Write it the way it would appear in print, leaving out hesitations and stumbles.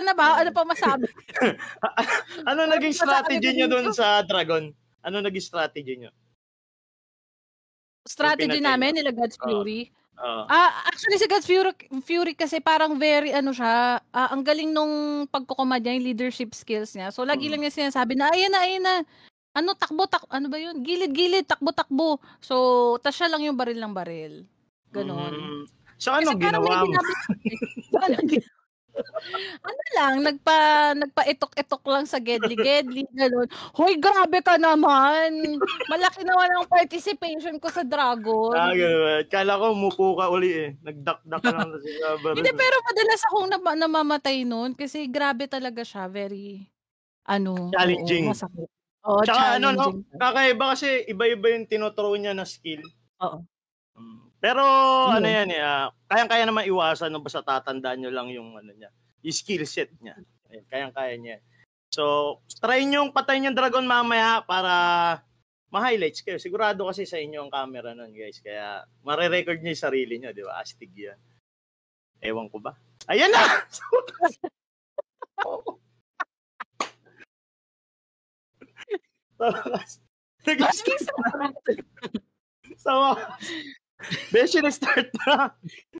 Ano ba? Ano pa masabi? Ano naging strategy nyo dun sa Dragon? Ano naging strategy nyo? Strategy namin nila God's Fury? Actually si God's Fury kasi parang very ano siya, ang galing nung pagkukumad niya, yung leadership skills niya. So lagi lang niya sinasabi na ayan na. Ano takbo ano ba yun? Gilid takbo. So tas siya lang yung baril ng baril. Ganon. So anong ginawa mo? Ano lang, nagpa-itok-itok lang sa gedli, gano'n. Hoy, grabe ka naman! Malaki naman ang participation ko sa Dragon. Gano'n. Kala ko umupo ka uli eh. Nagdakdak ka lang sa baril. Hindi, pero madalas akong namamatay nun kasi grabe talaga siya. Very, challenging. Masakit. Tsaka challenging. Kakaiba kasi iba-iba yung tinuturo niya na skill. Oo. Pero ano yan kayang-kaya naman iwasan basta tatandaan nyo lang yung niya, yung skill set niya. Ayan, kayang-kaya niya. So, try nyo yung patayin yung dragon mamaya para ma-highlights kayo. Sigurado kasi sa inyo ang camera nun, guys. Kaya mare-record nyo yung sarili nyo, di ba? Astig yan. Ewan ko ba? Ayan na! Sama. Beshi, nag-start na.